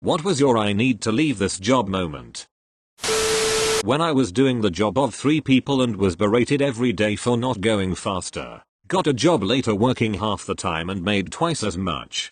What was your I need to leave this job moment? When I was doing the job of 3 people and was berated every day for not going faster. Got a job later working half the time and made twice as much.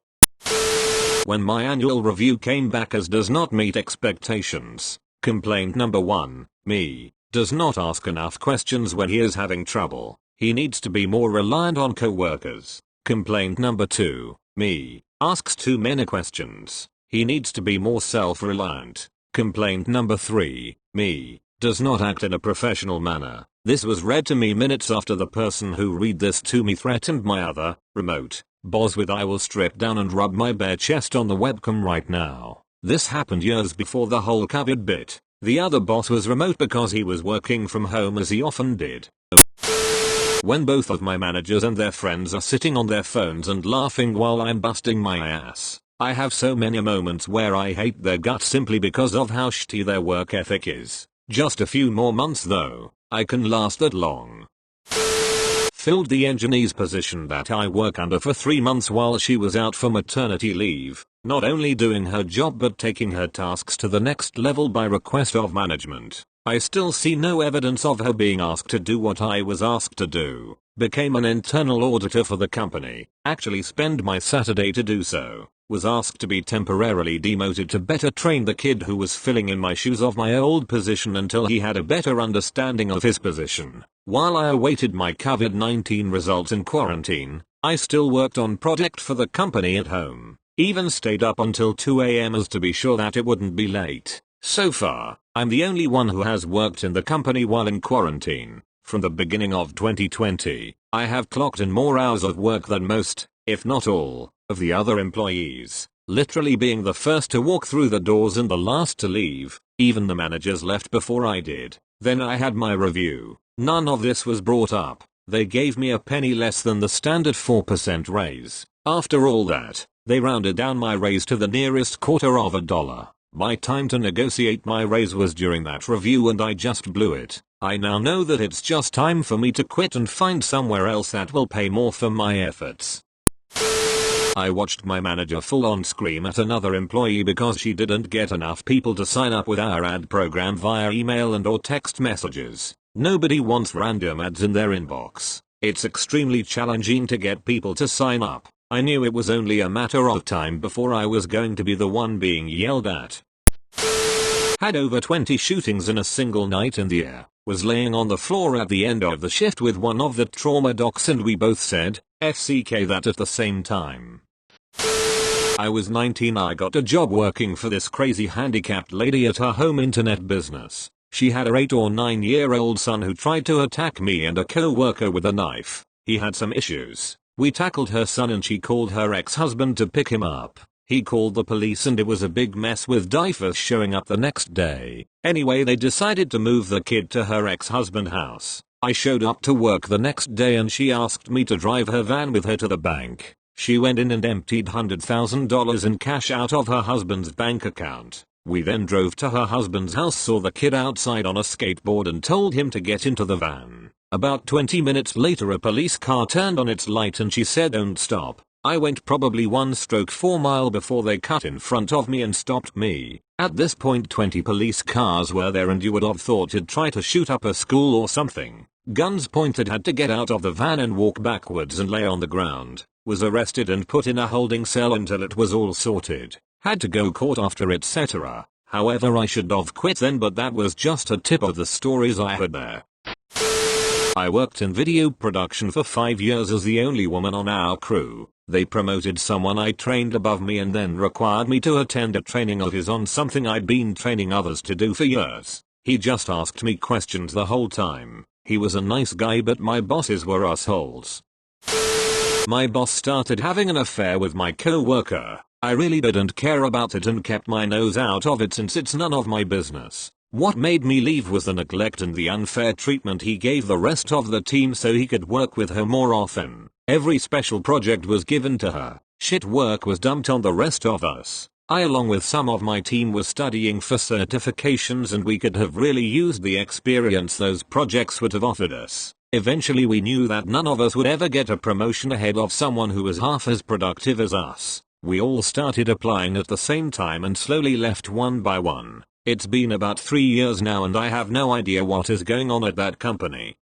When my annual review came back as does not meet expectations. Complaint number 1, me. Does not ask enough questions when he is having trouble. He needs to be more reliant on co-workers. Complaint number 2, me. Asks too many questions. He needs to be more self-reliant. Complaint number 3, me. Does not act in a professional manner. This was read to me minutes after the person who read this to me threatened my other, remote, boss with I will strip down and rub my bare chest on the webcam right now. This happened years before the whole COVID bit. The other boss was remote because he was working from home as he often did. When both of my managers and their friends are sitting on their phones and laughing while I'm busting my ass. I have so many moments where I hate their guts simply because of how shitty their work ethic is. Just a few more months though, I can last that long. Filled the engineer's position that I work under for 3 months while she was out for maternity leave, not only doing her job but taking her tasks to the next level by request of management. I still see no evidence of her being asked to do what I was asked to do. Became an internal auditor for the company, actually spend my Saturday to do so. Was asked to be temporarily demoted to better train the kid who was filling in my shoes of my old position until he had a better understanding of his position. While I awaited my COVID-19 results in quarantine, I still worked on project for the company at home. Even stayed up until 2 AM as to be sure that it wouldn't be late. So far, I'm the only one who has worked in the company while in quarantine. From the beginning of 2020, I have clocked in more hours of work than most, if not all, of the other employees, literally being the first to walk through the doors and the last to leave. Even the managers left before I did. Then I had my review. None of this was brought up. They gave me a penny less than the standard 4% raise. After all that, they rounded down my raise to the nearest quarter of a dollar. My time to negotiate my raise was during that review and I just blew it. I now know that it's just time for me to quit and find somewhere else that will pay more for my efforts. I watched my manager full on scream at another employee because she didn't get enough people to sign up with our ad program via email and or text messages. Nobody wants random ads in their inbox. It's extremely challenging to get people to sign up. I knew it was only a matter of time before I was going to be the one being yelled at. Had over 20 shootings in a single night in the year. Was laying on the floor at the end of the shift with one of the trauma docs and we both said, FCK that at the same time. I was 19. I got a job working for this crazy handicapped lady at her home internet business. She had a 8 or 9-year-old son who tried to attack me and a co-worker with a knife. He had some issues. We tackled her son and she called her ex-husband to pick him up. He called the police and it was a big mess with DIFUS showing up the next day. Anyway, they decided to move the kid to her ex-husband's house. I showed up to work the next day and she asked me to drive her van with her to the bank. She went in and emptied $100,000 in cash out of her husband's bank account. We then drove to her husband's house, saw the kid outside on a skateboard and told him to get into the van. About 20 minutes later a police car turned on its light and she said don't stop. I went probably 1/4 mile before they cut in front of me and stopped me. At this point 20 police cars were there and you would have thought he'd try to shoot up a school or something. Guns pointed, had to get out of the van and walk backwards and lay on the ground. Was arrested and put in a holding cell until it was all sorted. Had to go court after etc. However, I should have quit then, but that was just a tip of the stories I had there. I worked in video production for 5 years as the only woman on our crew. They promoted someone I trained above me and then required me to attend a training of his on something I'd been training others to do for years. He just asked me questions the whole time. He was a nice guy but my bosses were assholes. My boss started having an affair with my co-worker. I really didn't care about it and kept my nose out of it since it's none of my business. What made me leave was the neglect and the unfair treatment he gave the rest of the team so he could work with her more often. Every special project was given to her. Shit work was dumped on the rest of us. I along with some of my team was studying for certifications and we could have really used the experience those projects would have offered us. Eventually we knew that none of us would ever get a promotion ahead of someone who was half as productive as us. We all started applying at the same time and slowly left one by one. It's been about 3 years now and I have no idea what is going on at that company.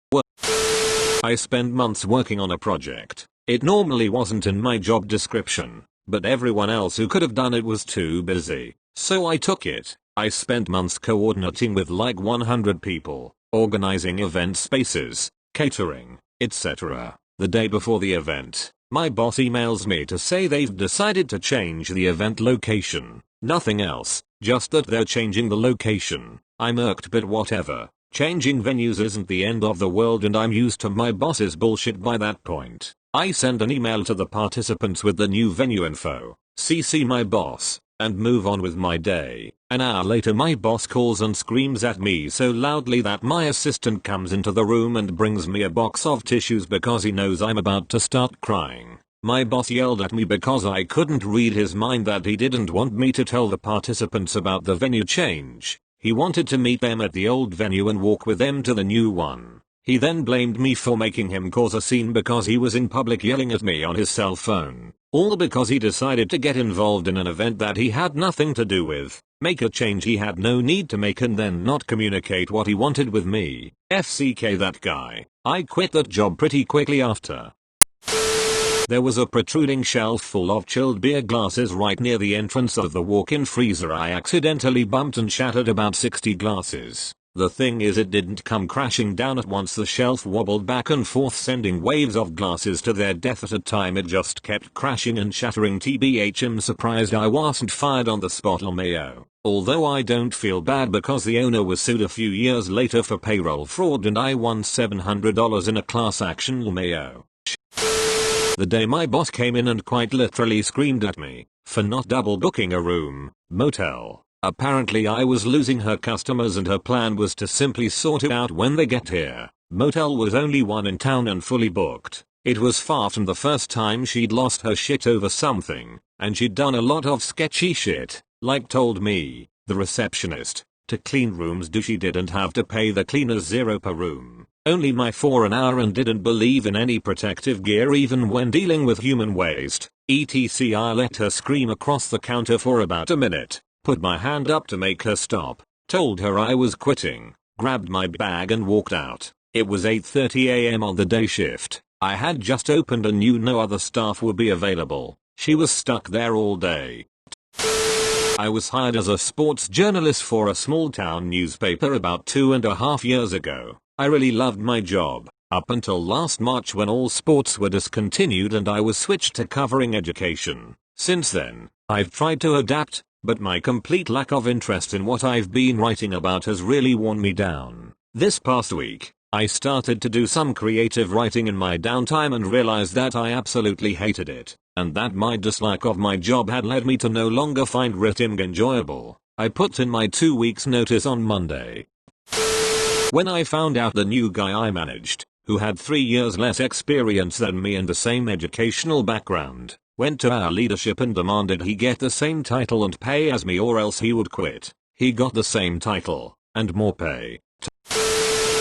I spent months working on a project. It normally wasn't in my job description, but everyone else who could have done it was too busy. So I took it. I spent months coordinating with like 100 people, organizing event spaces, catering, etc. The day before the event, my boss emails me to say they've decided to change the event location. Nothing else, just that they're changing the location. I'm irked, but whatever. Changing venues isn't the end of the world and I'm used to my boss's bullshit by that point. I send an email to the participants with the new venue info, CC my boss, and move on with my day. An hour later my boss calls and screams at me so loudly that my assistant comes into the room and brings me a box of tissues because he knows I'm about to start crying. My boss yelled at me because I couldn't read his mind that he didn't want me to tell the participants about the venue change. He wanted to meet them at the old venue and walk with them to the new one. He then blamed me for making him cause a scene because he was in public yelling at me on his cell phone. All because he decided to get involved in an event that he had nothing to do with, make a change he had no need to make and then not communicate what he wanted with me. FCK that guy. I quit that job pretty quickly after. There was a protruding shelf full of chilled beer glasses right near the entrance of the walk-in freezer. I accidentally bumped and shattered about 60 glasses. The thing is, it didn't come crashing down at once. The shelf wobbled back and forth, sending waves of glasses to their death at a time. It just kept crashing and shattering. TBH, I'm surprised I wasn't fired on the spot. LMAO. Although I don't feel bad because the owner was sued a few years later for payroll fraud and I won $700 in a class action. LMAO. The day my boss came in and quite literally screamed at me for not double booking a room, motel. Apparently I was losing her customers and her plan was to simply sort it out when they get here. Motel was only one in town and fully booked. It was far from the first time she'd lost her shit over something, and she'd done a lot of sketchy shit, like told me, the receptionist, to clean rooms. She didn't have to pay the cleaners $0 per room, only my for an hour, and didn't believe in any protective gear even when dealing with human waste. etc. I let her scream across the counter for about a minute. Put my hand up to make her stop, told her I was quitting, grabbed my bag and walked out. It was 8:30 AM on the day shift. I had just opened and knew no other staff would be available. She was stuck there all day. I was hired as a sports journalist for a small town newspaper about 2.5 years ago. I really loved my job, up until last March when all sports were discontinued and I was switched to covering education. Since then, I've tried to adapt, but my complete lack of interest in what I've been writing about has really worn me down. This past week, I started to do some creative writing in my downtime and realized that I absolutely hated it, and that my dislike of my job had led me to no longer find writing enjoyable. I put in my 2 weeks notice on Monday. When I found out the new guy I managed, who had 3 years less experience than me and the same educational background, went to our leadership and demanded he get the same title and pay as me or else he would quit. He got the same title and more pay.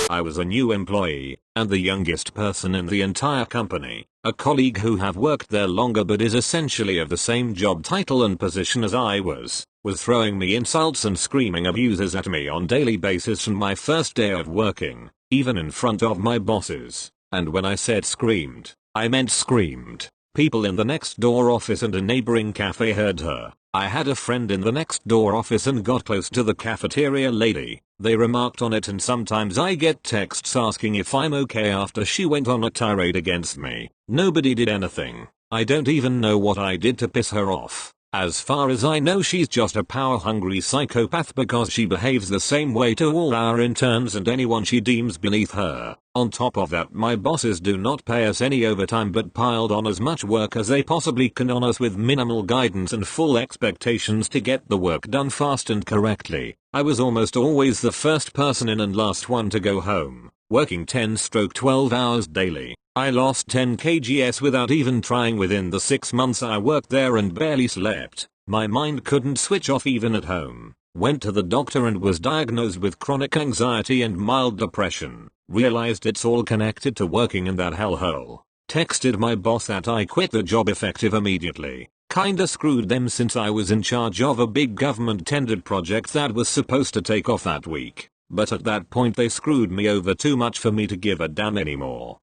I was a new employee and the youngest person in the entire company. A colleague who have worked there longer but is essentially of the same job title and position as I was throwing me insults and screaming abuses at me on daily basis from my first day of working, even in front of my bosses. And when I said screamed, I meant screamed. People in the next door office and a neighboring cafe heard her. I had a friend in the next door office and got close to the cafeteria lady. They remarked on it and sometimes I get texts asking if I'm okay after she went on a tirade against me. Nobody did anything. I don't even know what I did to piss her off. As far as I know, she's just a power-hungry psychopath because she behaves the same way to all our interns and anyone she deems beneath her. On top of that, my bosses do not pay us any overtime but piled on as much work as they possibly can on us with minimal guidance and full expectations to get the work done fast and correctly. I was almost always the first person in and last one to go home, working 10/12 hours daily. I lost 10 kgs without even trying within the 6 months I worked there and barely slept. My mind couldn't switch off even at home. Went to the doctor and was diagnosed with chronic anxiety and mild depression. Realized it's all connected to working in that hellhole. Texted my boss that I quit the job effective immediately. Kinda screwed them since I was in charge of a big government tendered project that was supposed to take off that week, but at that point they screwed me over too much for me to give a damn anymore.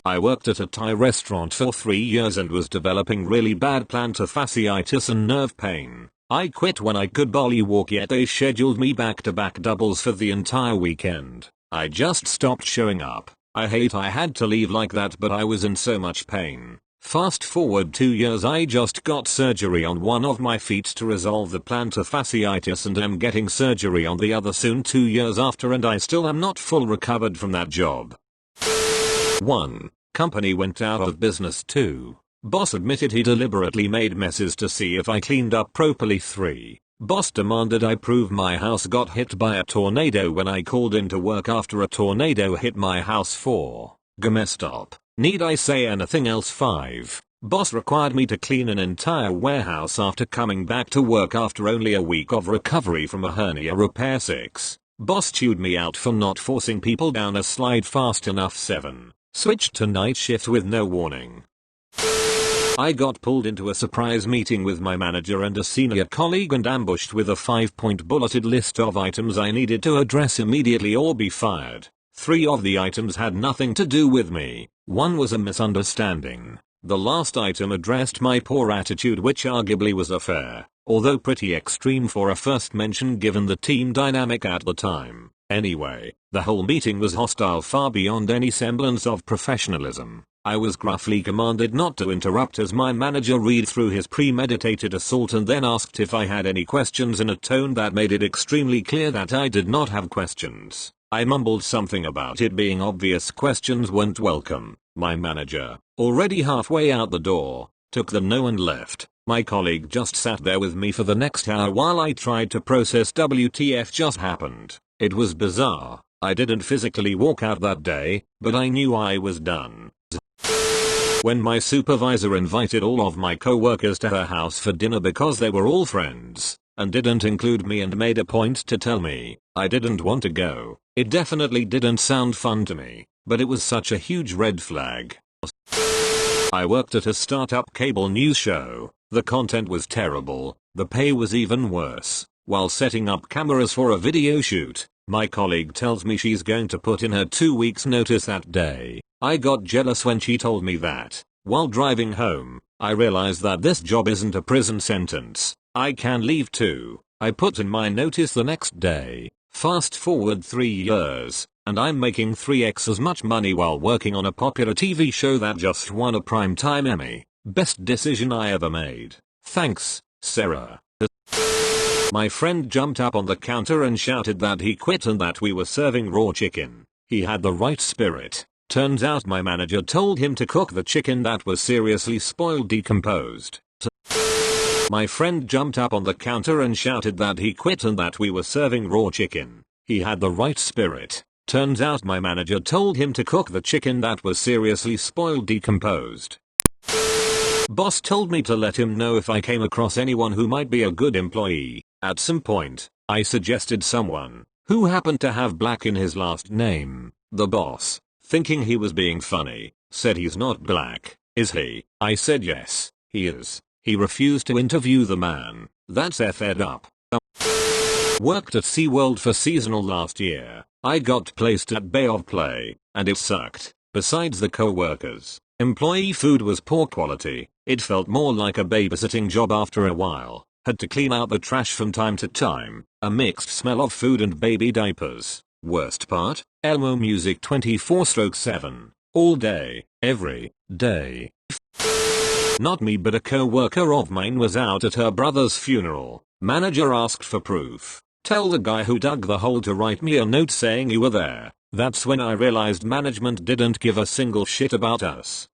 I worked at a Thai restaurant for 3 years and was developing really bad plantar fasciitis and nerve pain. I quit when I could barely walk, yet they scheduled me back-to-back doubles for the entire weekend. I just stopped showing up. I had to leave like that, but I was in so much pain. Fast forward 2 years, I just got surgery on one of my feet to resolve the plantar fasciitis and am getting surgery on the other soon 2 years after, and I still am not full recovered from that job. 1. Company went out of business. 2. Boss admitted he deliberately made messes to see if I cleaned up properly. 3. Boss demanded I prove my house got hit by a tornado when I called into work after a tornado hit my house. 4. Messed up. Need I say anything else? 5. Boss required me to clean an entire warehouse after coming back to work after only a week of recovery from a hernia repair. 6. Boss chewed me out for not forcing people down a slide fast enough. 7. Switched to night shift with no warning. I got pulled into a surprise meeting with my manager and a senior colleague and ambushed with a 5-point bulleted list of items I needed to address immediately or be fired. 3 of the items had nothing to do with me. 1 was a misunderstanding. The last item addressed my poor attitude, which arguably was a fair, although pretty extreme for a first mention given the team dynamic at the time. Anyway, the whole meeting was hostile far beyond any semblance of professionalism. I was gruffly commanded not to interrupt as my manager read through his premeditated assault and then asked if I had any questions in a tone that made it extremely clear that I did not have questions. I mumbled something about it being obvious questions weren't welcome. My manager, already halfway out the door, took the no and left. My colleague just sat there with me for the next hour while I tried to process WTF just happened. It was bizarre. I didn't physically walk out that day, but I knew I was done. When my supervisor invited all of my coworkers to her house for dinner because they were all friends, and didn't include me and made a point to tell me I didn't want to go, it definitely didn't sound fun to me, but it was such a huge red flag. I worked at a startup cable news show. The content was terrible, the pay was even worse. While setting up cameras for a video shoot, my colleague tells me she's going to put in her 2 weeks notice that day. I got jealous when she told me that. While driving home, I realized that this job isn't a prison sentence. I can leave too. I put in my notice the next day. Fast forward 3 years, and I'm making 3x as much money while working on a popular TV show that just won a Primetime Emmy. Best decision I ever made. Thanks, Sarah. My friend jumped up on the counter and shouted that he quit and that we were serving raw chicken. He had the right spirit. Turns out my manager told him to cook the chicken that was seriously spoiled, decomposed. My friend jumped up on the counter and shouted that he quit and that we were serving raw chicken. He had the right spirit. Turns out my manager told him to cook the chicken that was seriously spoiled, decomposed. Boss told me to let him know if I came across anyone who might be a good employee. At some point, I suggested someone who happened to have black in his last name. The boss, thinking he was being funny, said he's not black, is he? I said yes, he is. He refused to interview the man. That's effed up. Worked at SeaWorld for seasonal last year. I got placed at Bay of Play, and it sucked. Besides the co-workers, employee food was poor quality. It felt more like a babysitting job after a while. Had to clean out the trash from time to time. A mixed smell of food and baby diapers. Worst part? Elmo music 24/7. All day, every day. Not me, but a co-worker of mine was out at her brother's funeral. Manager asked for proof. Tell the guy who dug the hole to write me a note saying you were there. That's when I realized management didn't give a single shit about us.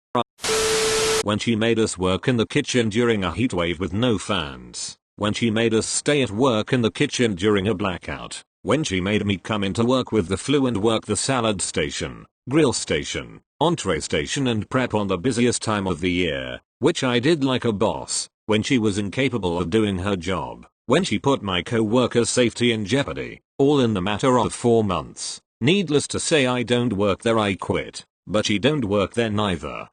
When she made us work in the kitchen during a heatwave with no fans. When she made us stay at work in the kitchen during a blackout. When she made me come into work with the flu and work the salad station, grill station, entree station and prep on the busiest time of the year, which I did like a boss. When she was incapable of doing her job. When she put my co-worker's safety in jeopardy. All in the matter of 4 months. Needless to say, I don't work there, I quit. But she don't work there neither.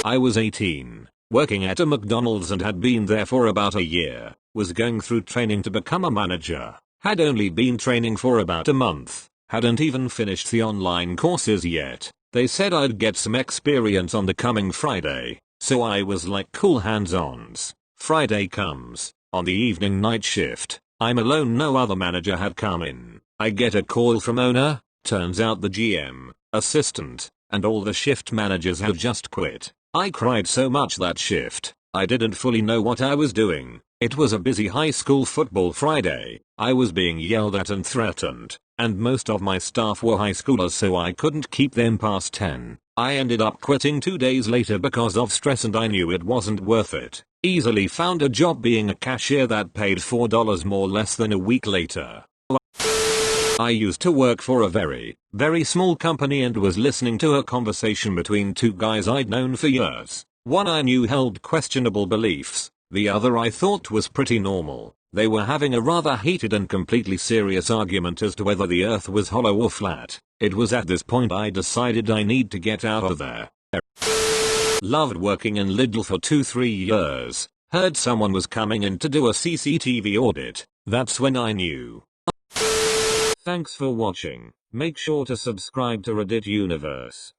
I was 18. working at a McDonald's and had been there for about a year, was going through training to become a manager, had only been training for about a month, hadn't even finished the online courses yet. They said I'd get some experience on the coming Friday, so I was like cool hands-ons. Friday comes, on the evening night shift, I'm alone, no other manager had come in. I get a call from owner, turns out the GM, assistant, and all the shift managers have just quit. I cried so much that shift, I didn't fully know what I was doing. It was a busy high school football Friday, I was being yelled at and threatened, and most of my staff were high schoolers so I couldn't keep them past 10. I ended up quitting 2 days later because of stress and I knew it wasn't worth it. Easily found a job being a cashier that paid $4 more less than a week later. I used to work for a very small company and was listening to a conversation between two guys I'd known for years. One I knew held questionable beliefs, the other I thought was pretty normal. They were having a rather heated and completely serious argument as to whether the earth was hollow or flat. It was at this point I decided I need to get out of there. Loved working in Lidl for 2-3 years. Heard someone was coming in to do a CCTV audit. That's when I knew. Thanks for watching. Make sure to subscribe to Reddit Universe.